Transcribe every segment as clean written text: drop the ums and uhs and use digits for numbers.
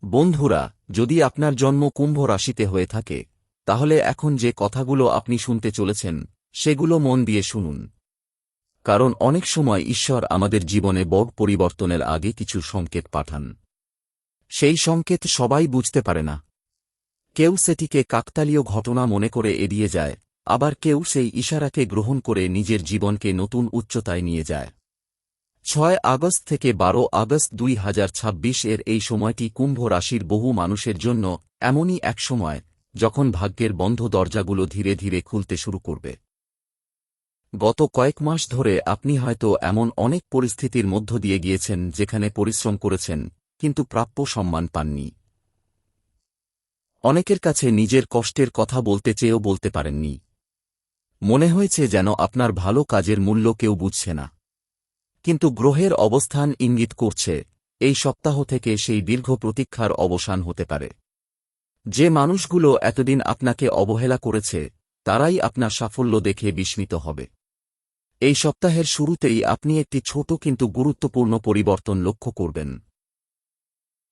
বন্ধুরা, যদি আপনার জন্ম কুম্ভ রাশিতে হয়ে থাকে তাহলে এখন যে কথাগুলো আপনি শুনতে চলেছেন সেগুলো মন দিয়ে শুনুন। কারণ অনেক সময় ঈশ্বর আমাদের জীবনে বড় পরিবর্তনের আগে কিছু সংকেত পাঠান। সেই সংকেত সবাই বুঝতে পারে না। কেউ সেটিকে কাকতালীয় ঘটনা মনে করে এড়িয়ে যায়, আবার কেউ সেই ইশারাকে গ্রহণ করে নিজের জীবনকে নতুন উচ্চতায় নিয়ে যায়। ৬ আগস্ট থেকে ১২ আগস্ট ২০২৬ এর এই সময়টি কুম্ভ রাশির বহু মানুষের জন্য এমনই এক সময় যখন ভাগ্যের বন্ধ দরজাগুলো ধীরে ধীরে খুলতে শুরু করবে। গত কয়েক মাস ধরে আপনি হয়তো এমন অনেক পরিস্থিতির মধ্য দিয়ে গিয়েছেন যেখানে পরিশ্রম করেছেন কিন্তু প্রাপ্য সম্মান পাননি। অনেকের কাছে নিজের কষ্টের কথা বলতে চেয়েও বলতে পারেননি। মনে হয়েছে যেন আপনার ভালো কাজের মূল্য কেউ বুঝছে না। কিন্তু গ্রহের অবস্থান ইঙ্গিত করছে এই সপ্তাহ থেকে সেই দীর্ঘ প্রতীক্ষার অবসান হতে পারে। যে মানুষগুলো এতদিন আপনাকে অবহেলা করেছে তারাই আপনার সাফল্য দেখে বিস্মিত হবে। এই সপ্তাহের শুরুতেই আপনি একটি ছোট কিন্তু গুরুত্বপূর্ণ পরিবর্তন লক্ষ্য করবেন।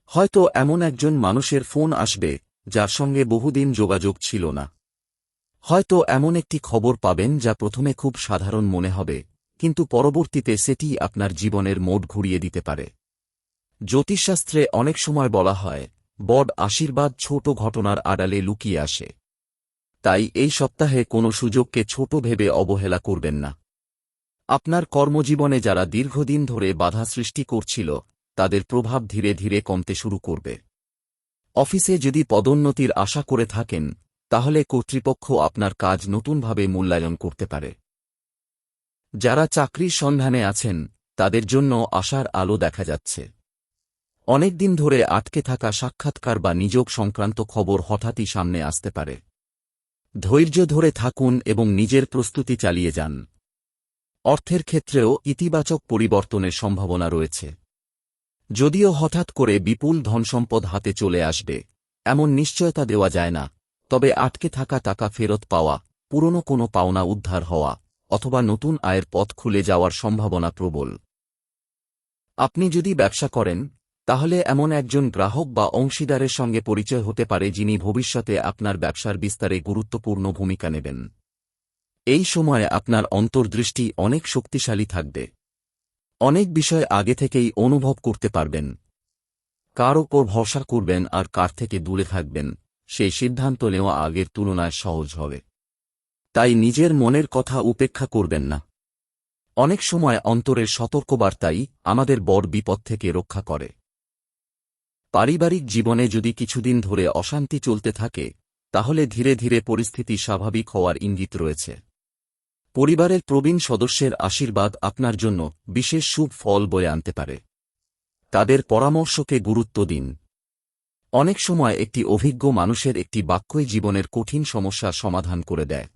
হয়তো এমন একজন মানুষের ফোন আসবে যার সঙ্গে বহুদিন যোগাযোগ ছিল না। হয়তো এমন একটি খবর পাবেন যা প্রথমে খুব সাধারণ মনে হবে, কিন্তু পরবর্তীতে সেটি আপনার জীবনের মোড় ঘুরিয়ে দিতে পারে। জ্যোতিষশাস্ত্রে অনেক সময় বলা হয়, বড় আশীর্বাদ ছোট ঘটনার আড়ালে লুকিয়ে আসে। তাই এই সপ্তাহে কোনো সুযোগকে ছোট ভেবে অবহেলা করবেন না। আপনার কর্মজীবনে যারা দীর্ঘদিন ধরে বাধা সৃষ্টি করছিল তাদের প্রভাব ধীরে ধীরে কমতে শুরু করবে। অফিসে যদি পদোন্নতির আশা করে থাকেন তাহলে কর্তৃপক্ষ আপনার কাজ নতুনভাবে মূল্যায়ন করতে পারে। যারা চাকরির সন্ধানে আছেন তাদের জন্য আশার আলো দেখা যাচ্ছে। অনেকদিন ধরে আটকে থাকা সাক্ষাৎকার বা নিয়োগ সংক্রান্ত খবর হঠাৎই সামনে আসতে পারে। ধৈর্য ধরে থাকুন এবং নিজের প্রস্তুতি চালিয়ে যান। অর্থের ক্ষেত্রেও ইতিবাচক পরিবর্তনের সম্ভাবনা রয়েছে। যদিও হঠাৎ করে বিপুল ধনসম্পদ হাতে চলে আসবে এমন নিশ্চয়তা দেওয়া যায় না, তবে আটকে থাকা টাকা ফেরত পাওয়া, পুরনো কোনো পাওনা উদ্ধার হওয়া অথবা নতুন আয়ের পথ খুলে যাওয়ার সম্ভাবনা প্রবল। আপনি যদি ব্যবসা করেন তাহলে এমন একজন গ্রাহক বা অংশীদারের সঙ্গে পরিচয় হতে পারে যিনি ভবিষ্যতে আপনার ব্যবসার বিস্তারে গুরুত্বপূর্ণ ভূমিকা নেবেন। এই সময়ে আপনার অন্তর্দৃষ্টি অনেক শক্তিশালী থাকবে। অনেক বিষয় আগে থেকেই অনুভব করতে পারবেন। কার ওপর ভরসা করবেন আর কার থেকে দূরে থাকবেন সেই সিদ্ধান্ত নেওয়া আগের তুলনায় সহজ হবে। তাই নিজের মনের কথা উপেক্ষা করবেন না। অনেক সময় অন্তরের সতর্কবার্তাই আমাদের বড় বিপদ থেকে রক্ষা করে। পারিবারিক জীবনে যদি কিছুদিন ধরে অশান্তি চলতে থাকে তাহলে ধীরে ধীরে পরিস্থিতি স্বাভাবিক হওয়ার ইঙ্গিত রয়েছে। পরিবারের প্রবীণ সদস্যের আশীর্বাদ আপনার জন্য বিশেষ শুভ ফল বয়ে আনতে পারে। তাদের পরামর্শকে গুরুত্ব দিন। অনেক সময় একটি অভিজ্ঞ মানুষের একটি বাক্যই জীবনের কঠিন সমস্যার সমাধান করে দেয়।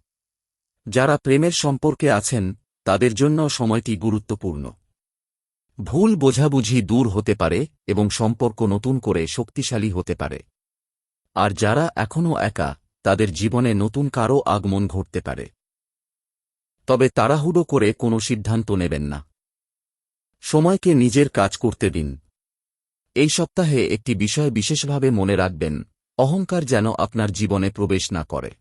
যারা প্রেমের সম্পর্কে আছেন তাদের জন্য সময়টি গুরুত্বপূর্ণ। ভুল বোঝাবুঝি দূর হতে পারে এবং সম্পর্ক নতুন করে শক্তিশালী হতে পারে। আর যারা এখনও একা তাদের জীবনে নতুন কারও আগমন ঘটতে পারে। তবে তাড়াহুড়ো করে কোনো সিদ্ধান্ত নেবেন না। সময়কে নিজের কাজ করতে দিন। এই সপ্তাহে একটি বিষয় বিশেষভাবে মনে রাখবেন, অহংকার যেন আপনার জীবনে প্রবেশ না করে।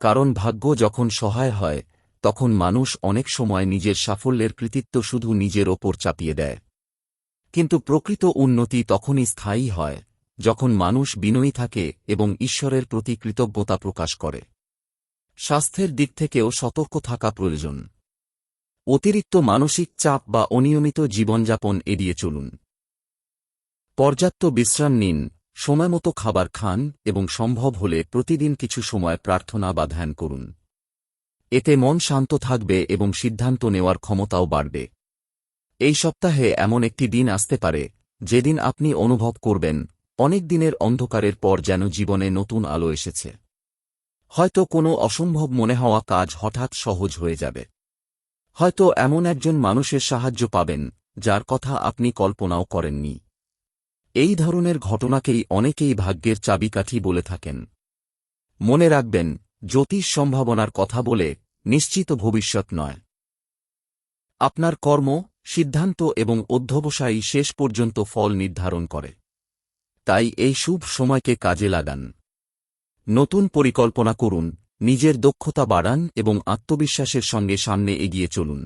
কারণ ভাগ্য যখন সহায় হয় তখন মানুষ অনেক সময় নিজের সাফল্যের কৃতিত্ব শুধু নিজের ওপর চাপিয়ে দেয়। কিন্তু প্রকৃত উন্নতি তখনই স্থায়ী হয় যখন মানুষ বিনয়ী থাকে এবং ঈশ্বরের প্রতি কৃতজ্ঞতা প্রকাশ করে। স্বাস্থ্যের দিক থেকেও সতর্ক থাকা প্রয়োজন। অতিরিক্ত মানসিক চাপ বা অনিয়মিত জীবনযাপন এড়িয়ে চলুন। পর্যাপ্ত বিশ্রাম নিন, সময়মতো খাবার খান এবং সম্ভব হলে প্রতিদিন কিছু সময় প্রার্থনা বা ধ্যান করুন। এতে মন শান্ত থাকবে এবং সিদ্ধান্ত নেওয়ার ক্ষমতাও বাড়বে। এই সপ্তাহে এমন একটি দিন আসতে পারে যেদিন আপনি অনুভব করবেন অনেক দিনের অন্ধকারের পর যেন জীবনে নতুন আলো এসেছে। হয়তো কোনো অসম্ভব মনে হওয়া কাজ হঠাৎ সহজ হয়ে যাবে। হয়তো এমন একজন মানুষের সাহায্য পাবেন যার কথা আপনি কল্পনাও করেননি। এই ধরনের ঘটনাকেই অনেকেই ভাগ্যের চাবিকাঠি বলে থাকেন। মনে রাখবেন, জ্যোতিষ সম্ভাবনার কথা বলে নিশ্চিত ভবিষ্যৎ নয়। আপনার কর্ম, সিদ্ধান্ত এবং অধ্যবসায়ই শেষ পর্যন্ত ফল নির্ধারণ করে। তাই এই শুভ সময়কে কাজে লাগান। নতুন পরিকল্পনা করুন, নিজের দক্ষতা বাড়ান এবং আত্মবিশ্বাসের সঙ্গে সামনে এগিয়ে চলুন।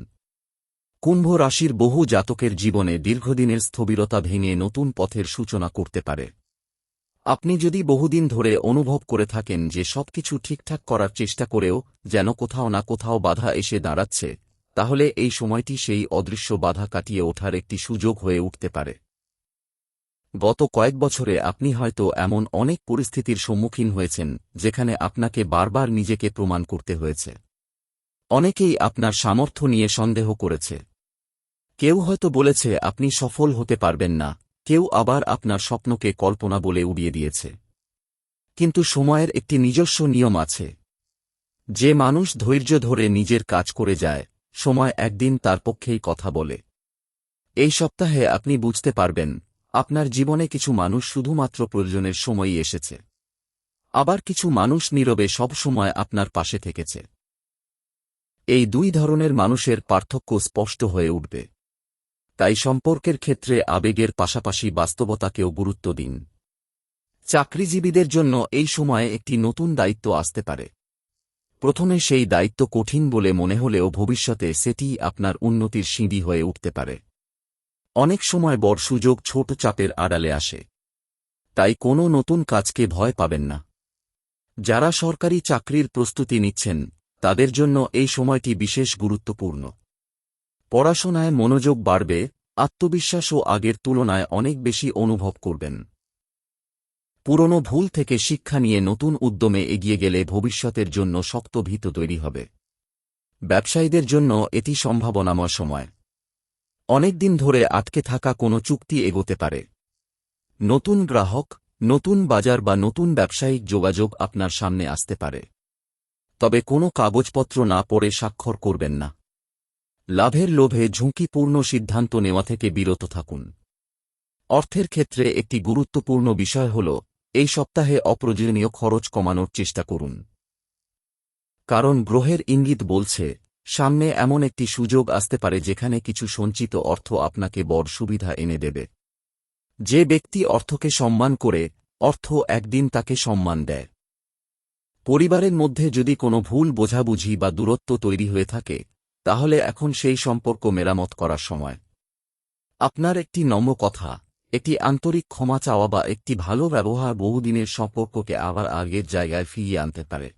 কুম্ভ রাশির বহু জাতকের জীবনে দীর্ঘদিনের স্থবিরতা ভেঙে নতুন পথের সূচনা করতে পারে। আপনি যদি বহুদিন ধরে অনুভব করে থাকেন যে সবকিছু ঠিকঠাক করার চেষ্টা করেও যেন কোথাও না কোথাও বাধা এসে দাঁড়াচ্ছে, তাহলে এই সময়টি সেই অদৃশ্য বাধা কাটিয়ে ওঠার একটি সুযোগ হয়ে উঠতে পারে। গত কয়েক বছরে আপনি হয়তো এমন অনেক পরিস্থিতির সম্মুখীন হয়েছেন যেখানে আপনাকে বারবার নিজেকে প্রমাণ করতে হয়েছে। অনেকেই আপনার সামর্থ্য নিয়ে সন্দেহ করেছে। কেউ হয়তো বলেছে আপনি সফল হতে পারবেন না, কেউ আবার আপনার স্বপ্নকে কল্পনা বলে উড়িয়ে দিয়েছে। কিন্তু সময়ের একটি নিজস্ব নিয়ম আছে। যে মানুষ ধৈর্য ধরে নিজের কাজ করে যায়, সময় একদিন তার পক্ষেই কথা বলে। এই সপ্তাহে আপনি বুঝতে পারবেন, আপনার জীবনে কিছু মানুষ শুধুমাত্র প্রয়োজনের সময়ই এসেছে, আবার কিছু মানুষ নীরবে সব সময় আপনার পাশে থেকেছে। এই দুই ধরনের মানুষের পার্থক্য স্পষ্ট হয়ে উঠবে। তাই সম্পর্কের ক্ষেত্রে আবেগের পাশাপাশি বাস্তবতাকেও গুরুত্ব দিন। চাকরিজীবীদের জন্য এই সময়ে একটি নতুন দায়িত্ব আসতে পারে। প্রথমে সেই দায়িত্ব কঠিন বলে মনে হলেও ভবিষ্যতে সেটি আপনার উন্নতির সিঁড়ি হয়ে উঠতে পারে। অনেক সময় বড় সুযোগ ছোট চাপের আড়ালে আসে। তাই কোনো নতুন কাজকে ভয় পাবেন না। যারা সরকারি চাকরির প্রস্তুতি নিচ্ছেন, তাদের জন্য এই সময়টি বিশেষ গুরুত্বপূর্ণ। পড়াশোনায় মনোযোগ বাড়বে, আত্মবিশ্বাসও আগের তুলনায় অনেক বেশি অনুভব করবেন। পুরনো ভুল থেকে শিক্ষা নিয়ে নতুন উদ্যমে এগিয়ে গেলে ভবিষ্যতের জন্য শক্ত ভিত তৈরি হবে। ব্যবসায়ীদের জন্য এটি সম্ভাবনাময় সময়। অনেকদিন ধরে আটকে থাকা কোনো চুক্তি এগোতে পারে। নতুন গ্রাহক, নতুন বাজার বা নতুন ব্যবসায়িক যোগাযোগ আপনার সামনে আসতে পারে। তবে কোনো কাগজপত্র না পড়ে স্বাক্ষর করবেন না। লাভের লোভে ঝুঁকিপূর্ণ সিদ্ধান্ত নেওয়া থেকে বিরত থাকুন। অর্থের ক্ষেত্রে একটি গুরুত্বপূর্ণ বিষয় হল, এই সপ্তাহে অপ্রয়োজনীয় খরচ কমানোর চেষ্টা করুন। কারণ গ্রহের ইঙ্গিত বলছে, সামনে এমন একটি সুযোগ আসতে পারে যেখানে কিছু সঞ্চিত অর্থ আপনাকে বড় সুবিধা এনে দেবে। যে ব্যক্তি অর্থকে সম্মান করে, অর্থ একদিন তাকে সম্মান দেয়। পরিবারের মধ্যে যদি কোনো ভুল বোঝাবুঝি বা দূরত্ব তৈরি হয়ে থাকে, তাহলে এখন সেই সম্পর্ক মেরামত করার সময়। আপনার একটি নম্র কথা, একটি আন্তরিক ক্ষমা চাওয়া বা একটি ভালো ব্যবহার বহুদিনের সম্পর্ককে আবার আগের জায়গায় ফিরিয়ে আনতে পারে।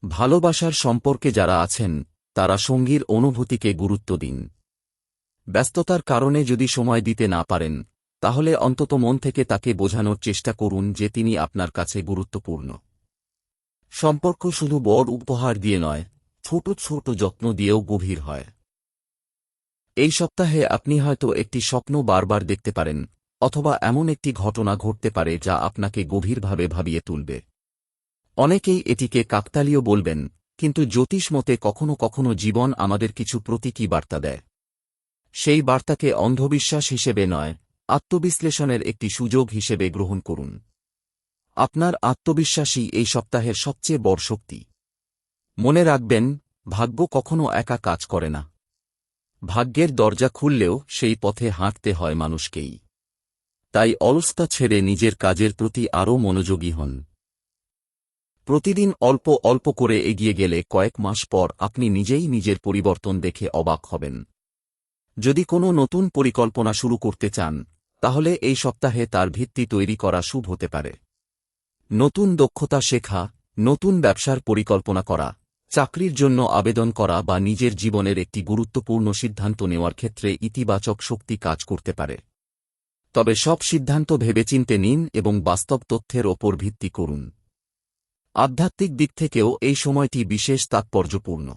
ভালোবাসার সম্পর্কে যারা আছেন, তারা সঙ্গীর অনুভূতিকে গুরুত্ব দিন। ব্যস্ততার কারণে যদি সময় দিতে না পারেন, তাহলে অন্তত মন থেকে তাকে বোঝানোর চেষ্টা করুন যে তিনি আপনার কাছে গুরুত্বপূর্ণ। সম্পর্ক শুধু বড় উপহার দিয়ে নয়, ছোট ছোট যত্ন দিয়েও গভীর হয়। এই সপ্তাহে আপনি হয়তো একটি স্বপ্ন বারবার দেখতে পারেন, অথবা এমন একটি ঘটনা ঘটতে পারে যা আপনাকে গভীরভাবে ভাবিয়ে তুলবে। অনেকেই এটিকে কাকতালীয় বলবেন, কিন্তু জ্যোতিষ মতে কখনো কখনো জীবন আমাদের কিছু প্রতীকী বার্তা দেয়। সেই বার্তাকে অন্ধবিশ্বাস হিসেবে নয়, আত্মবিশ্লেষণের একটি সুযোগ হিসেবে গ্রহণ করুন। আপনার আত্মবিশ্বাসই এই সপ্তাহের সবচেয়ে বড় শক্তি। মনে রাখবেন, ভাগ্য কখনো একা কাজ করে না। ভাগ্যের দরজা খুললেও সেই পথে হাঁটতে হয় মানুষকেই। তাই অলসতা ছেড়ে নিজের কাজের প্রতি আরও মনোযোগী হন। প্রতিদিন অল্প অল্প করে এগিয়ে গেলে কয়েক মাস পর আপনি নিজেই নিজের পরিবর্তন দেখে অবাক হবেন। যদি কোনো নতুন পরিকল্পনা শুরু করতে চান, তাহলে এই সপ্তাহে তার ভিত্তি তৈরি করা শুভ হতে পারে। নতুন দক্ষতা শেখা, নতুন ব্যবসার পরিকল্পনা করা, চাকরির জন্য আবেদন করা বা নিজের জীবনের একটি গুরুত্বপূর্ণ সিদ্ধান্ত নেওয়ার ক্ষেত্রে ইতিবাচক শক্তি কাজ করতে পারে। তবে সব সিদ্ধান্ত ভেবেচিন্তে নিন এবং বাস্তব তথ্যের ওপর ভিত্তি করুন। আধ্যাত্মিক দিক থেকেও এই সময়টি বিশেষ তাৎপর্যপূর্ণ।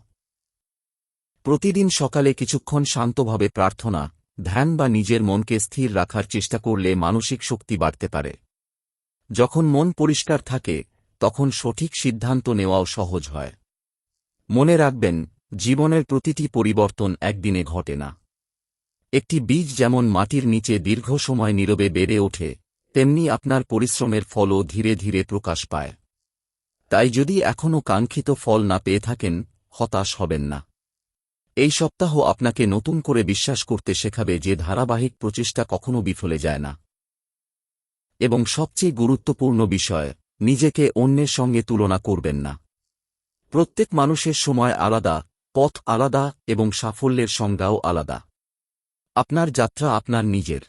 প্রতিদিন সকালে কিছুক্ষণ শান্তভাবে প্রার্থনা, ধ্যান বা নিজের মনকে স্থির রাখার চেষ্টা করলে মানসিক শক্তি বাড়তে পারে। যখন মন পরিষ্কার থাকে, তখন সঠিক সিদ্ধান্ত নেওয়াও সহজ হয়। মনে রাখবেন, জীবনের প্রতিটি পরিবর্তন একদিনে ঘটে না। একটি বীজ যেমন মাটির নিচে দীর্ঘ সময় নীরবে বেড়ে ওঠে, তেমনি আপনার পরিশ্রমের ফলও ধীরে ধীরে প্রকাশ পায়। তাই যদি এখনও কাঙ্ক্ষিত ফল না পেয়ে থাকেন, হতাশ হবেন না। এই সপ্তাহ আপনাকে নতুন করে বিশ্বাস করতে শেখাবে যে ধারাবাহিক প্রচেষ্টা কখনো বিফলে যায় না। এবং সবচেয়ে গুরুত্বপূর্ণ বিষয়, নিজেকে অন্যের সঙ্গে তুলনা করবেন না। প্রত্যেক মানুষের সময় আলাদা, পথ আলাদা এবং সাফল্যের সংজ্ঞাও আলাদা। আপনার যাত্রা আপনার নিজের।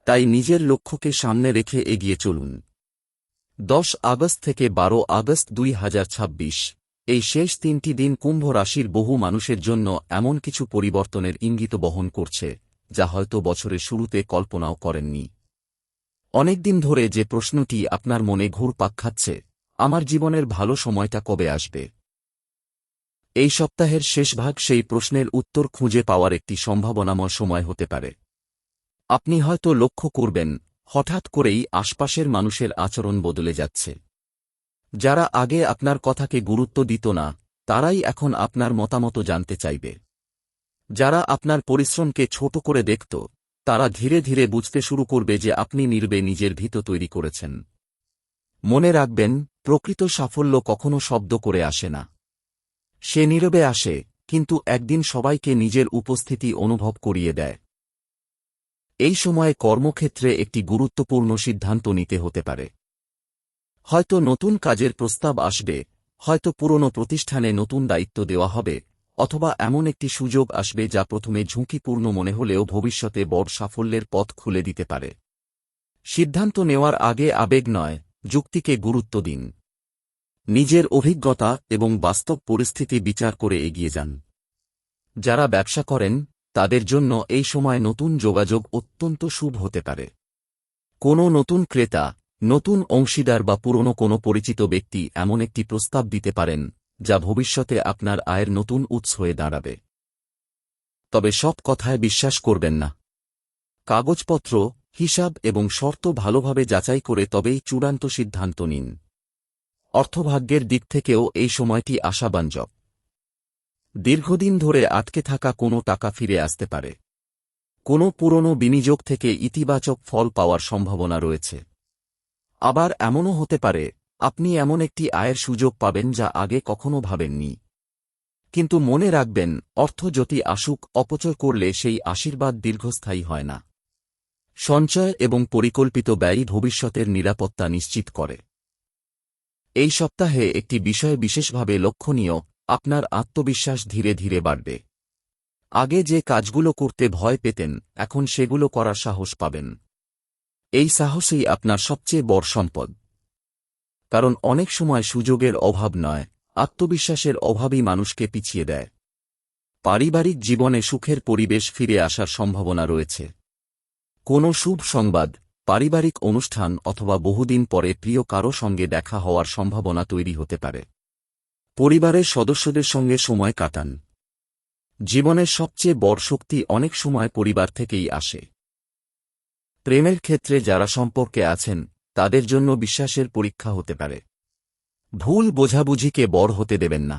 তাই নিজের লক্ষ্যকে সামনে রেখে এগিয়ে চলুন। 10 আগস্ট থেকে 12 আগস্ট 2026, এই শেষ 3টি দিন কুম্ভ রাশির বহু মানুষের জন্য এমন কিছু পরিবর্তনের ইঙ্গিত বহন করছে, যা হয়তো বছরের শুরুতে কল্পনাও করেননি। অনেকদিন ধরে যে প্রশ্নটি আপনার মনে ঘুরপাক খাচ্ছে, আমার জীবনের ভালো সময়টা কবে আসবে? এই সপ্তাহের শেষ ভাগ সেই প্রশ্নের উত্তর খুঁজে পাওয়ার একটি সম্ভাবনাময় সময় হতে পারে। আপনি হয়তো লক্ষ্য করবেন, হঠাৎ করেই আশপাশের মানুষের আচরণ বদলে যাচ্ছে। যারা আগে আপনার কথাকে গুরুত্ব দিত না, তারাই এখন আপনার মতামত জানতে চাইবে। যারা আপনার পরিশ্রমকে ছোট করে দেখত, তারা ধীরে ধীরে বুঝতে শুরু করবে যে আপনি নীরবে নিজের ভিত তৈরি করেছেন। মনে রাখবেন, প্রকৃত সাফল্য কখনো শব্দ করে আসে না। সে নীরবে আসে, কিন্তু একদিন সবাইকে নিজের উপস্থিতি অনুভব করিয়ে দেয়। এই সময়ে কর্মক্ষেত্রে একটি গুরুত্বপূর্ণ সিদ্ধান্ত নিতে হতে পারে। হয়তো নতুন কাজের প্রস্তাব আসবে, হয়তো পুরনো প্রতিষ্ঠানে নতুন দায়িত্ব দেওয়া হবে, অথবা এমন একটি সুযোগ আসবে যা প্রথমে ঝুঁকিপূর্ণ মনে হলেও ভবিষ্যতে বড় সাফল্যের পথ খুলে দিতে পারে। সিদ্ধান্ত নেওয়ার আগে আবেগ নয়, যুক্তিকে গুরুত্ব দিন। নিজের অভিজ্ঞতা এবং বাস্তব পরিস্থিতি বিচার করে এগিয়ে যান। যারা ব্যবসা করেন, তাদের জন্য এই সময় নতুন যোগাযোগ অত্যন্ত শুভ হতে পারে। কোনো নতুন ক্রেতা, নতুন অংশীদার বা পুরনো কোনো পরিচিত ব্যক্তি এমন একটি প্রস্তাব দিতে পারেন, যা ভবিষ্যতে আপনার আয়ের নতুন উৎস হয়ে দাঁড়াবে। তবে সব কথায় বিশ্বাস করবেন না। কাগজপত্র, হিসাব এবং শর্ত ভালোভাবে যাচাই করে তবেই চূড়ান্ত সিদ্ধান্ত নিন। অর্থভাগ্যের দিক থেকেও এই সময়টি আশাব্যঞ্জক। দীর্ঘদিন ধরে আটকে থাকা কোনো টাকা ফিরে আসতে পারে। কোনো পুরনো বিনিয়োগ থেকে ইতিবাচক ফল পাওয়ার সম্ভাবনা রয়েছে। আবার এমনও হতে পারে, আপনি এমন একটি আয়ের সুযোগ পাবেন যা আগে কখনো ভাবেননি। কিন্তু মনে রাখবেন, অর্থ যদি আসুক, অপচয় করলে সেই আশীর্বাদ দীর্ঘস্থায়ী হয় না। সঞ্চয় এবং পরিকল্পিত ব্যয় ভবিষ্যতের নিরাপত্তা নিশ্চিত করে। এই সপ্তাহে একটি বিষয় বিশেষভাবে লক্ষণীয়, আপনার আত্মবিশ্বাস ধীরে ধীরে বাড়বে। আগে যে কাজগুলো করতে ভয় পেতেন, এখন সেগুলো করার সাহস পাবেন। এই সাহসই আপনার সবচেয়ে বড় সম্পদ। কারণ অনেক সময় সুযোগের অভাব নয়, আত্মবিশ্বাসের অভাবই মানুষকে পিছিয়ে দেয়। পারিবারিক জীবনে সুখের পরিবেশ ফিরে আসার সম্ভাবনা রয়েছে। কোনো শুভ সংবাদ, পারিবারিক অনুষ্ঠান অথবা বহুদিন পরে প্রিয় কারো সঙ্গে দেখা হওয়ার সম্ভাবনা তৈরি হতে পারে। পরিবারের সদস্যদের সঙ্গে সময় কাটান। জীবনের সবচেয়ে বড় শক্তি অনেক সময় পরিবার থেকেই আসে। প্রেমের ক্ষেত্রে যারা সম্পর্কে আছেন, তাদের জন্য বিশ্বাসের পরীক্ষা হতে পারে। ভুল বোঝাবুঝিকে বড় হতে দেবেন না।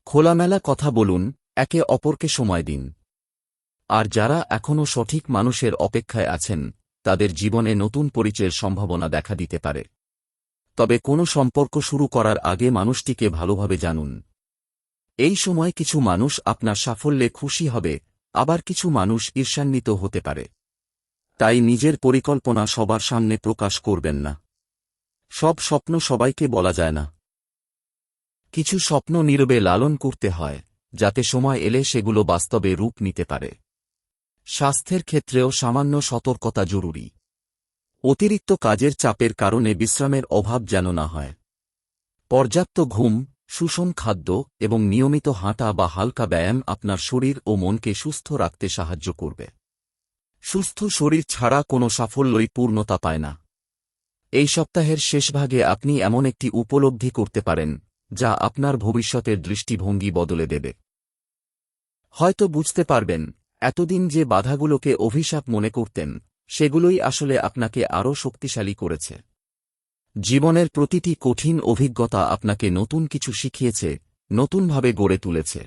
খোলামেলা কথা বলুন, একে অপরকে সময় দিন। আর যারা এখনও সঠিক মানুষের অপেক্ষায় আছেন, তাদের জীবনে নতুন পরিচয়ের সম্ভাবনা দেখা দিতে পারে। তবে কোনো সম্পর্ক শুরু করার আগে মানুষটিকে ভালোভাবে জানুন। এই সময় কিছু মানুষ আপনার সাফল্যে খুশি হবে, আবার কিছু মানুষ ঈর্ষান্বিত হতে পারে। তাই নিজের পরিকল্পনা সবার সামনে প্রকাশ করবেন না। সব স্বপ্ন সবাইকে বলা যায় না। কিছু স্বপ্ন নীরবে লালন করতে হয়, যাতে সময় এলে সেগুলো বাস্তবে রূপ নিতে পারে। স্বাস্থ্যের ক্ষেত্রেও সামান্য সতর্কতা জরুরি। অতিরিক্ত কাজের চাপের কারণে বিশ্রামের অভাব যেন না হয়। পর্যাপ্ত ঘুম, সুষম খাদ্য এবং নিয়মিত হাঁটা বা হালকা ব্যায়াম আপনার শরীর ও মনকে সুস্থ রাখতে সাহায্য করবে। সুস্থ শরীর ছাড়া কোনো সাফল্যই পূর্ণতা পায় না। এই সপ্তাহের শেষভাগে আপনি এমন একটি উপলব্ধি করতে পারেন, যা আপনার ভবিষ্যতের দৃষ্টিভঙ্গি বদলে দেবে। হয়তো বুঝতে পারবেন, এতদিন যে বাধাগুলোকে অভিশাপ মনে করতেন, সেগুলোই আসলে আপনাকে আরও শক্তিশালী করেছে। জীবনের প্রতিটি কঠিন অভিজ্ঞতা আপনাকে নতুন কিছু শিখিয়েছে, নতুনভাবে গড়ে তুলেছে।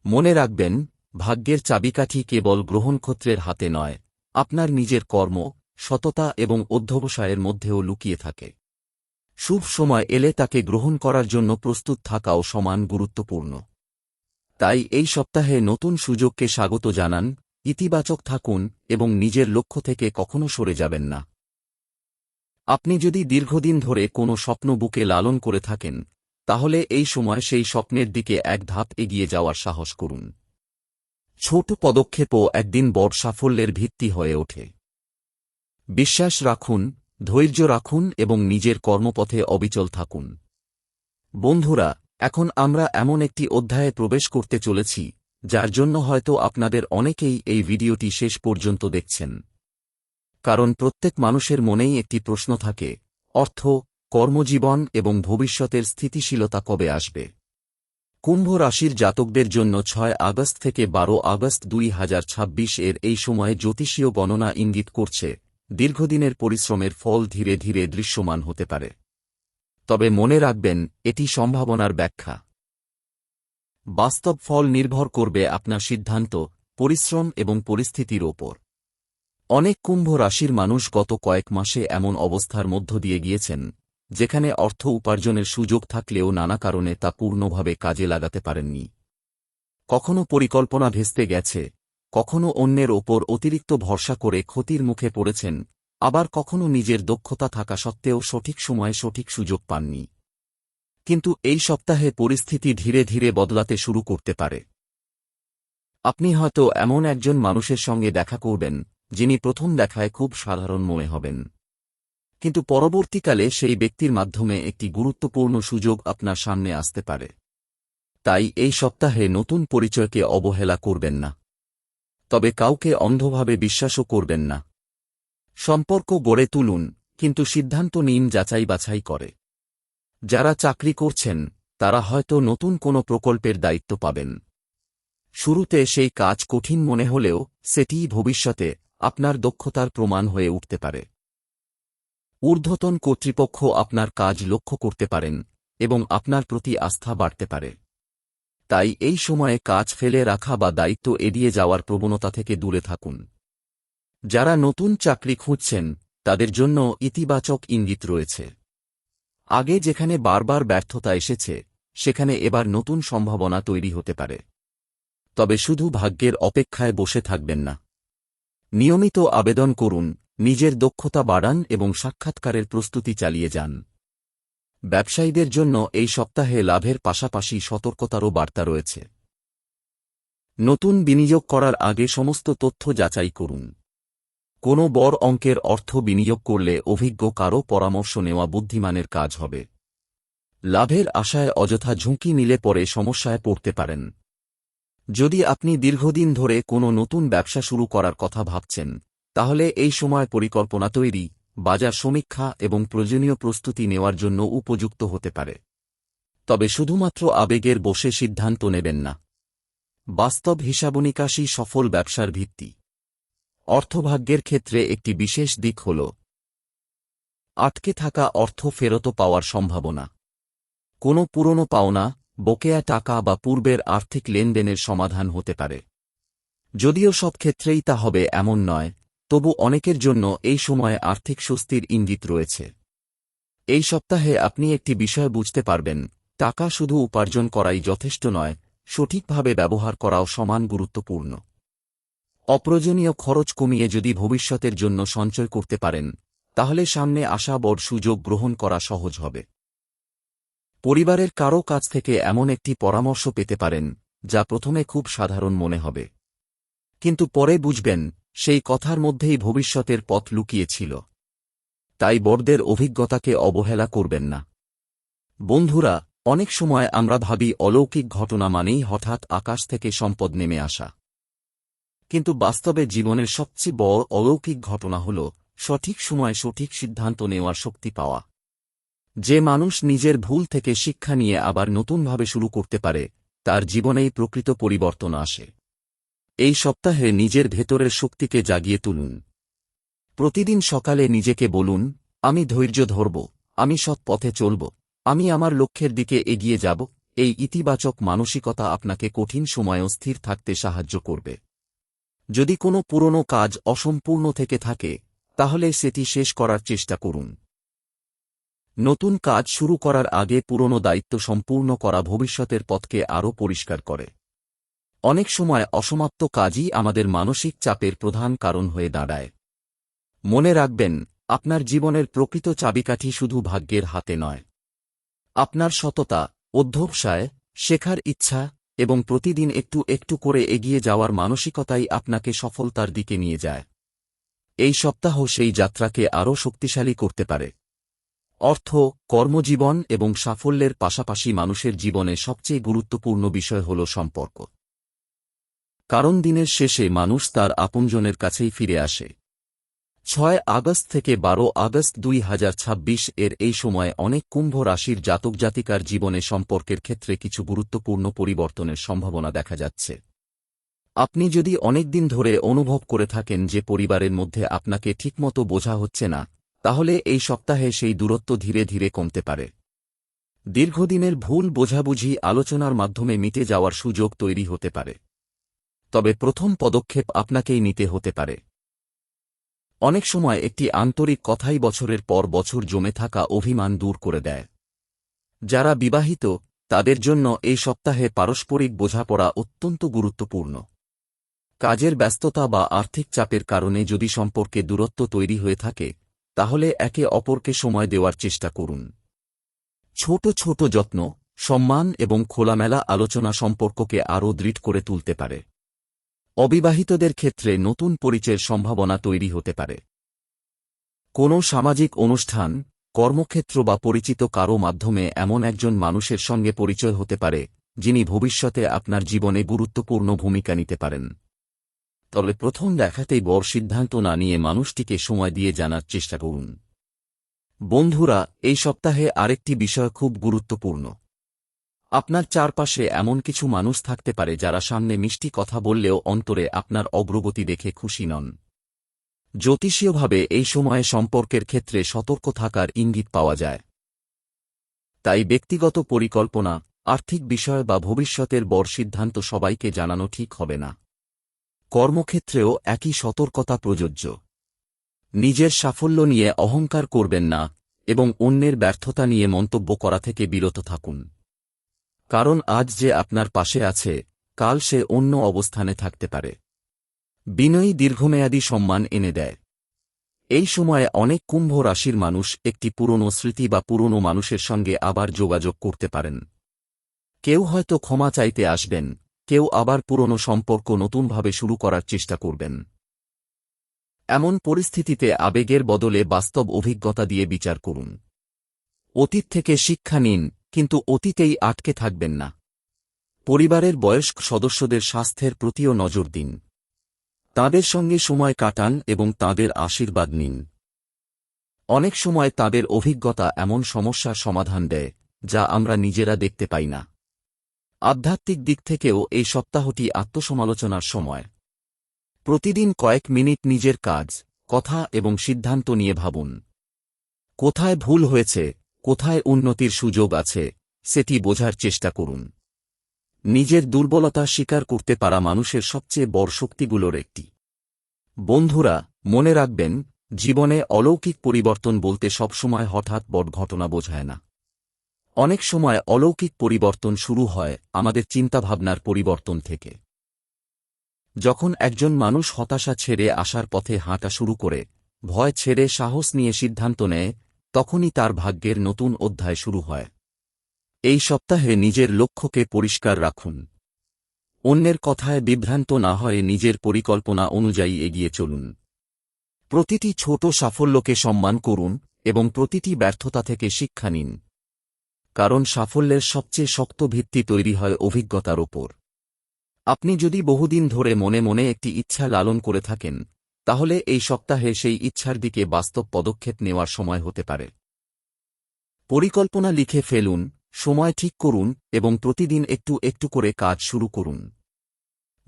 মনে রাখবেন, ভাগ্যের চাবিকাঠি কেবল গ্রহণক্ষত্রের হাতে নয়, আপনার নিজের কর্ম, সততা এবং অধ্যবসায়ের মধ্যেও লুকিয়ে থাকে। শুভ সময় এলে তাকে গ্রহণ করার জন্য প্রস্তুত থাকাও সমান গুরুত্বপূর্ণ। তাই এই সপ্তাহে নতুন সুযোগকে স্বাগত জানান, ইতিবাচক থাকুন এবং নিজের লক্ষ্য থেকে কখনো সরে যাবেন না। আপনি যদি দীর্ঘদিন ধরে কোনো স্বপ্ন বুকে লালন করে থাকেন, তাহলে এই সময় সেই স্বপ্নের দিকে এক ধাপ এগিয়ে যাওয়ার সাহস করুন। ছোট পদক্ষেপও একদিন বড় সাফল্যের ভিত্তি হয়ে ওঠে। বিশ্বাস রাখুন, ধৈর্য রাখুন এবং নিজের কর্মপথে অবিচল থাকুন। বন্ধুরা, এখন আমরা এমন একটি অধ্যায়ে প্রবেশ করতে চলেছি, যার জন্য হয়তো আপনাদের অনেকেই এই ভিডিওটি শেষ পর্যন্ত দেখছেন। কারণ প্রত্যেক মানুষের মনেই একটি প্রশ্ন থাকে, অর্থ, কর্মজীবন এবং ভবিষ্যতের স্থিতিশীলতা কবে আসবে। কুম্ভ রাশির জাতকদের জন্য 6 আগস্ট থেকে 12 আগস্ট 2026 এর এই সময়ে জ্যোতিষীয় গণনা ইঙ্গিত করছে, দীর্ঘদিনের পরিশ্রমের ফল ধীরে ধীরে দৃশ্যমান হতে পারে। তবে মনে রাখবেন, এটি সম্ভাবনার ব্যাখ্যা। বাস্তব ফল নির্ভর করবে আপনার সিদ্ধান্ত, পরিশ্রম এবং পরিস্থিতির ওপর। অনেক কুম্ভ রাশির মানুষ গত কয়েক মাসে এমন অবস্থার মধ্য দিয়ে গিয়েছেন, যেখানে অর্থ উপার্জনের সুযোগ থাকলেও নানা কারণে তা পূর্ণভাবে কাজে লাগাতে পারেননি। কখনো পরিকল্পনা ভেস্তে গেছে, কখনো অন্যের ওপর অতিরিক্ত ভরসা করে ক্ষতির মুখে পড়েছেন, আবার কখনো নিজের দক্ষতা থাকা সত্ত্বেও সঠিক সময়ে সঠিক সুযোগ পাননি। কিন্তু এই সপ্তাহে পরিস্থিতি ধীরে ধীরে বদলাতে শুরু করতে পারে। আপনি হয়তো এমন একজন মানুষের সঙ্গে দেখা করবেন, যিনি প্রথম দেখায় খুব সাধারণ মনে হবেন, কিন্তু পরবর্তীকালে সেই ব্যক্তির মাধ্যমে একটি গুরুত্বপূর্ণ সুযোগ আপনার সামনে আসতে পারে। তাই এই সপ্তাহে নতুন পরিচয়কে অবহেলা করবেন না। তবে কাউকে অন্ধভাবে বিশ্বাসও করবেন না। সম্পর্ক গড়ে তুলুন, কিন্তু সিদ্ধান্ত নিন যাচাই বাছাই করে। যারা চাকরি করছেন, তারা হয়তো নতুন কোনো প্রকল্পের দায়িত্ব পাবেন। শুরুতে সেই কাজ কঠিন মনে হলেও সেটিই ভবিষ্যতে আপনার দক্ষতার প্রমাণ হয়ে উঠতে পারে। ঊর্ধ্বতন কর্তৃপক্ষ আপনার কাজ লক্ষ্য করতে পারেন এবং আপনার প্রতি আস্থা বাড়তে পারে। তাই এই সময়ে কাজ ফেলে রাখা বা দায়িত্ব এড়িয়ে যাওয়ার প্রবণতা থেকে দূরে থাকুন। যারা নতুন চাকরি খুঁজছেন, তাদের জন্য ইতিবাচক ইঙ্গিত রয়েছে। আগে যেখানে বারবার ব্যর্থতা এসেছে, সেখানে এবার নতুন সম্ভাবনা তৈরি হতে পারে। তবে শুধু ভাগ্যের অপেক্ষায় বসে থাকবেন না। নিয়মিত আবেদন করুন, নিজের দক্ষতা বাড়ান এবং সাক্ষাৎকারের প্রস্তুতি চালিয়ে যান। ব্যবসায়ীদের জন্য এই সপ্তাহে লাভের পাশাপাশি সতর্কতারও বার্তা রয়েছে। নতুন বিনিয়োগ করার আগে সমস্ত তথ্য যাচাই করুন। কোনো বড় অঙ্কের অর্থ বিনিয়োগ করলে অভিজ্ঞ কারও পরামর্শ নেওয়া বুদ্ধিমানের কাজ হবে। লাভের আশায় অযথা ঝুঁকি নিলে পরে সমস্যায় পড়তে পারেন। যদি আপনি দীর্ঘদিন ধরে কোনো নতুন ব্যবসা শুরু করার কথা ভাবছেন, তাহলে এই সময় পরিকল্পনা তৈরি, বাজার সমীক্ষা এবং প্রয়োজনীয় প্রস্তুতি নেওয়ার জন্য উপযুক্ত হতে পারে। তবে শুধুমাত্র আবেগের বশে সিদ্ধান্ত নেবেন না। বাস্তব হিসাবনিকাশই সফল ব্যবসার ভিত্তি। অর্থভাগ্যের ক্ষেত্রে একটি বিশেষ দিক হল আটকে থাকা অর্থ ফেরত পাওয়ার সম্ভাবনা। কোনো পুরনো পাওনা, বকেয়া টাকা বা পূর্বের আর্থিক লেনদেনের সমাধান হতে পারে। যদিও সব ক্ষেত্রেই তা হবে এমন নয়, তবু অনেকের জন্য এই সময়ে আর্থিক স্বস্তির ইঙ্গিত রয়েছে। এই সপ্তাহে আপনি একটি বিষয় বুঝতে পারবেন, টাকা শুধু উপার্জন করাই যথেষ্ট নয়, সঠিকভাবে ব্যবহার করাও সমান গুরুত্বপূর্ণ। অপ্রয়োজনীয় খরচ কমিয়ে যদি ভবিষ্যতের জন্য সঞ্চয় করতে পারেন, তাহলে সামনে আসা বড় সুযোগ গ্রহণ করা সহজ হবে। পরিবারের কারও কাছ থেকে এমন একটি পরামর্শ পেতে পারেন, যা প্রথমে খুব সাধারণ মনে হবে, কিন্তু পরে বুঝবেন সেই কথার মধ্যেই ভবিষ্যতের পথ লুকিয়ে ছিল। তাই বড়দের অভিজ্ঞতাকে অবহেলা করবেন না। বন্ধুরা, অনেক সময় আমরা ভাবি অলৌকিক ঘটনা মানেই হঠাৎ আকাশ থেকে সম্পদ নেমে আসা। কিন্তু বাস্তবে জীবনের সবচেয়ে বড় অলৌকিক ঘটনা হল সঠিক সময়ে সঠিক সিদ্ধান্ত নেওয়ার শক্তি পাওয়া। যে মানুষ নিজের ভুল থেকে শিক্ষা নিয়ে আবার নতুনভাবে শুরু করতে পারে, তার জীবনেই প্রকৃত পরিবর্তন আসে। এই সপ্তাহে নিজের ভেতরের শক্তিকে জাগিয়ে তুলুন। প্রতিদিন সকালে নিজেকে বলুন, আমি ধৈর্য ধরব, আমি সৎ পথে চলব, আমি আমার লক্ষ্যের দিকে এগিয়ে যাব। এই ইতিবাচক মানসিকতা আপনাকে কঠিন সময়েও স্থির থাকতে সাহায্য করবে। যদি কোনো পুরনো কাজ অসম্পূর্ণ থেকে থাকে, তাহলে সেটি শেষ করার চেষ্টা করুন। নতুন কাজ শুরু করার আগে পুরনো দায়িত্ব সম্পূর্ণ করা ভবিষ্যতের পথকে আরও পরিষ্কার করে। অনেক সময় অসমাপ্ত কাজই আমাদের মানসিক চাপের প্রধান কারণ হয়ে দাঁড়ায়। মনে রাখবেন, আপনার জীবনের প্রকৃত চাবিকাঠি শুধু ভাগ্যের হাতে নয়। আপনার সততা, অধ্যবসায়, শেখার ইচ্ছা এবং প্রতিদিন একটু একটু করে এগিয়ে যাওয়ার মানসিকতাই আপনাকে সফলতার দিকে নিয়ে যায়। এই সপ্তাহ সেই যাত্রাকে আরও শক্তিশালী করতে পারে। অর্থ, কর্মজীবন এবং সাফল্যের পাশাপাশি মানুষের জীবনে সবচেয়ে গুরুত্বপূর্ণ বিষয় হল সম্পর্ক। কারণ দিনের শেষে মানুষ তার আপনজনের কাছেই ফিরে আসে। 6 আগস্ট থেকে 12 আগস্ট 2026 এর এই সময়ে অনেক কুম্ভ রাশির জাতক জাতিকার জীবনে সম্পর্কের ক্ষেত্রে কিছু গুরুত্বপূর্ণ পরিবর্তনের সম্ভাবনা দেখা যাচ্ছে। আপনি যদি অনেকদিন ধরে অনুভব করে থাকেন যে পরিবারের মধ্যে আপনাকে ঠিকমতো বোঝা হচ্ছে না, তাহলে এই সপ্তাহে সেই দূরত্ব ধীরে ধীরে কমতে পারে। দীর্ঘদিনের ভুল বোঝাবুঝি আলোচনার মাধ্যমে মিটে যাওয়ার সুযোগ তৈরি হতে পারে। তবে প্রথম পদক্ষেপ আপনাকেই নিতে হতে পারে। অনেক সময় একটি আন্তরিক কথাই বছরের পর বছর জমে থাকা অভিমান দূর করে দেয়। যারা বিবাহিত, তাদের জন্য এই সপ্তাহে পারস্পরিক বোঝাপড়া অত্যন্ত গুরুত্বপূর্ণ। কাজের ব্যস্ততা বা আর্থিক চাপের কারণে যদি সম্পর্কে দূরত্ব তৈরি হয়ে থাকে, তাহলে একে অপরকে সময় দেওয়ার চেষ্টা করুন। ছোট ছোট যত্ন, সম্মান এবং খোলামেলা আলোচনা সম্পর্ককে আরও দৃঢ় করে তুলতে পারে। অবিবাহিতদের ক্ষেত্রে নতুন পরিচয়ের সম্ভাবনা তৈরি হতে পারে। কোনো সামাজিক অনুষ্ঠান, কর্মক্ষেত্র বা পরিচিত কারও মাধ্যমে এমন একজন মানুষের সঙ্গে পরিচয় হতে পারে, যিনি ভবিষ্যতে আপনার জীবনে গুরুত্বপূর্ণ ভূমিকা নিতে পারেন। তবে প্রথম দেখাতেই বড় সিদ্ধান্ত না নিয়ে মানুষটিকে সময় দিয়ে জানার চেষ্টা করুন। বন্ধুরা, এই সপ্তাহে আরেকটি বিষয় খুব গুরুত্বপূর্ণ। আপনার চারপাশে এমন কিছু মানুষ থাকতে পারে যারা সামনে মিষ্টি কথা বললেও অন্তরে আপনার অগ্রগতি দেখে খুশি নন। জ্যোতিষীয়ভাবে এই সময়ে সম্পর্কের ক্ষেত্রে সতর্ক থাকার ইঙ্গিত পাওয়া যায়। তাই ব্যক্তিগত পরিকল্পনা, আর্থিক বিষয় বা ভবিষ্যতের বড় সিদ্ধান্ত সবাইকে জানানো ঠিক হবে না। কর্মক্ষেত্রেও একই সতর্কতা প্রযোজ্য। নিজের সাফল্য নিয়ে অহংকার করবেন না এবং অন্যের ব্যর্থতা নিয়ে মন্তব্য করা থেকে বিরত থাকুন। কারণ আজ যে আপনার পাশে আছে, কাল সে অন্য অবস্থানে থাকতে পারে। বিনয়ী দীর্ঘমেয়াদী সম্মান এনে দেয়। এই সময়ে অনেক কুম্ভ রাশির মানুষ একটি পুরনো স্মৃতি বা পুরনো মানুষের সঙ্গে আবার যোগাযোগ করতে পারেন। কেউ হয়তো ক্ষমা চাইতে আসবেন, কেউ আবার পুরনো সম্পর্ক নতুনভাবে শুরু করার চেষ্টা করবেন। এমন পরিস্থিতিতে আবেগের বদলে বাস্তব অভিজ্ঞতা দিয়ে বিচার করুন। অতীত থেকে শিক্ষা নিন, কিন্তু অতীতেই আটকে থাকবেন না। পরিবারের বয়স্ক সদস্যদের স্বাস্থ্যের প্রতিও নজর দিন। তাঁদের সঙ্গে সময় কাটান এবং তাঁদের আশীর্বাদ নিন। অনেক সময় তাঁদের অভিজ্ঞতা এমন সমস্যার সমাধান দেয়, যা আমরা নিজেরা দেখতে পাই না। আধ্যাত্মিক দিক থেকেও এই সপ্তাহটি আত্মসমালোচনার সময়। প্রতিদিন কয়েক মিনিট নিজের কাজ, কথা এবং সিদ্ধান্ত নিয়ে ভাবুন। কোথায় ভুল হয়েছে, কোথায় উন্নতির সুযোগ আছে, সেটি বোঝার চেষ্টা করুন। নিজের দুর্বলতা স্বীকার করতে পারা মানুষের সবচেয়ে বড় শক্তিগুলোর একটি। বন্ধুরা, মনে রাখবেন, জীবনে অলৌকিক পরিবর্তন বলতে সবসময় হঠাৎ বড় ঘটনা বোঝায় না। অনেক সময় অলৌকিক পরিবর্তন শুরু হয় আমাদের চিন্তাভাবনার পরিবর্তন থেকে। যখন একজন মানুষ হতাশা ছেড়ে আসার পথে হাঁটা শুরু করে, ভয় ছেড়ে সাহস নিয়ে সিদ্ধান্ত নেয়, তখনই তার ভাগ্যের নতুন অধ্যায় শুরু হয়। এই সপ্তাহে নিজের লক্ষ্যকে পরিষ্কার রাখুন। অন্যের কথায় বিভ্রান্ত না হয়ে নিজের পরিকল্পনা অনুযায়ী এগিয়ে চলুন। প্রতিটি ছোট সাফল্যকে সম্মান করুন এবং প্রতিটি ব্যর্থতা থেকে শিক্ষা নিন। কারণ সাফল্যের সবচেয়ে শক্ত ভিত্তি তৈরি হয় অভিজ্ঞতার ওপর। আপনি যদি বহুদিন ধরে মনে মনে একটি ইচ্ছা লালন করে থাকেন, তাহলে এই সপ্তাহে সেই ইচ্ছার দিকে বাস্তব পদক্ষেপ নেওয়ার সময় হতে পারে। পরিকল্পনা লিখে ফেলুন, সময় ঠিক করুন এবং প্রতিদিন একটু একটু করে কাজ শুরু করুন।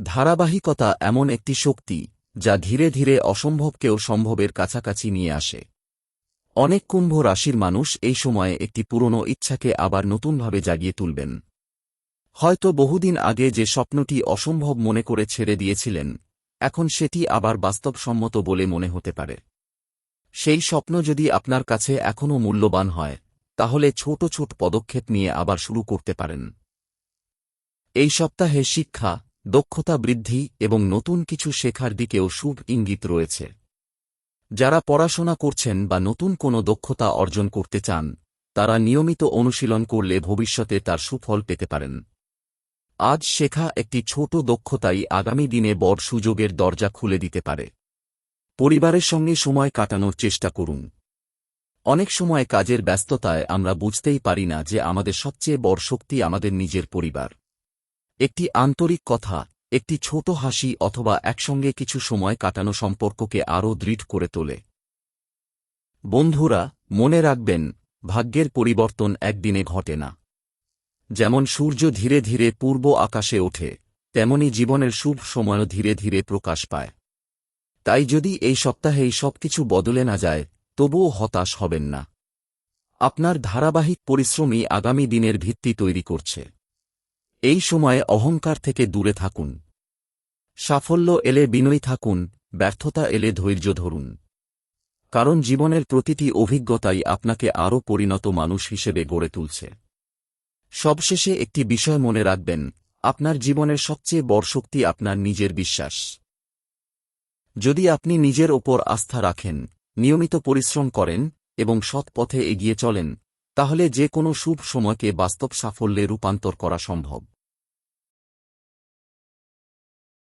ধারাবাহিকতা এমন একটি শক্তি, যা ধীরে ধীরে অসম্ভবকেও সম্ভবের কাছাকাছি নিয়ে আসে। অনেক কুম্ভ রাশির মানুষ এই সময়ে একটি পুরনো ইচ্ছাকে আবার নতুনভাবে জাগিয়ে তুলবেন। হয়তো বহুদিন আগে যে স্বপ্নটি অসম্ভব মনে করে ছেড়ে দিয়েছিলেন, এখন সেটি আবার বাস্তবসম্মত বলে মনে হতে পারে। সেই স্বপ্ন যদি আপনার কাছে এখনও মূল্যবান হয়, তাহলে ছোট ছোট পদক্ষেপ নিয়ে আবার শুরু করতে পারেন। এই সপ্তাহে শিক্ষা, দক্ষতা বৃদ্ধি এবং নতুন কিছু শেখার দিকেও শুভ ইঙ্গিত রয়েছে। যারা পড়াশোনা করছেন বা নতুন কোনো দক্ষতা অর্জন করতে চান তারা নিয়মিত অনুশীলন করলে ভবিষ্যতে তার সুফল পেতে পারেন। আজ শেখা একটি ছোট দক্ষতাই আগামী দিনে বড় সুযোগের দরজা খুলে দিতে পারে। পরিবারের সঙ্গে সময় কাটানোর চেষ্টা করুন। অনেক সময় কাজের ব্যস্ততায় আমরা বুঝতেই পারি না যে আমাদের সবচেয়ে বড় শক্তি আমাদের নিজের পরিবার। একটি আন্তরিক কথা, একটি ছোট হাসি অথবা একসঙ্গে কিছু সময় কাটানো সম্পর্ককে আরও দৃঢ় করে তোলে। বন্ধুরা, মনে রাখবেন, ভাগ্যের পরিবর্তন একদিনে ঘটে না। যেমন সূর্য ধীরে ধীরে পূর্ব আকাশে ওঠে, তেমনি জীবনের শুভ সময়ও ধীরে ধীরে প্রকাশ পায়। তাই যদি এই সপ্তাহেই সবকিছু বদলে না যায়, তবুও হতাশ হবেন না। আপনার ধারাবাহিক পরিশ্রমই আগামী দিনের ভিত্তি তৈরি করছে। এই সময়ে অহংকার থেকে দূরে থাকুন। সাফল্য এলে বিনয়ী থাকুন, ব্যর্থতা এলে ধৈর্য ধরুন। কারণ জীবনের প্রতিটি অভিজ্ঞতাই আপনাকে আরও পরিণত মানুষ হিসেবে গড়ে তুলছে। সবশেষে একটি বিষয় মনে রাখবেন, আপনার জীবনের সবচেয়ে বড় শক্তি আপনার নিজের বিশ্বাস। যদি আপনি নিজের ওপর আস্থা রাখেন, নিয়মিত পরিশ্রম করেন এবং সৎ পথে এগিয়ে চলেন, তাহলে যে কোনো শুভ সময়কে বাস্তব সাফল্যে রূপান্তর করা সম্ভব।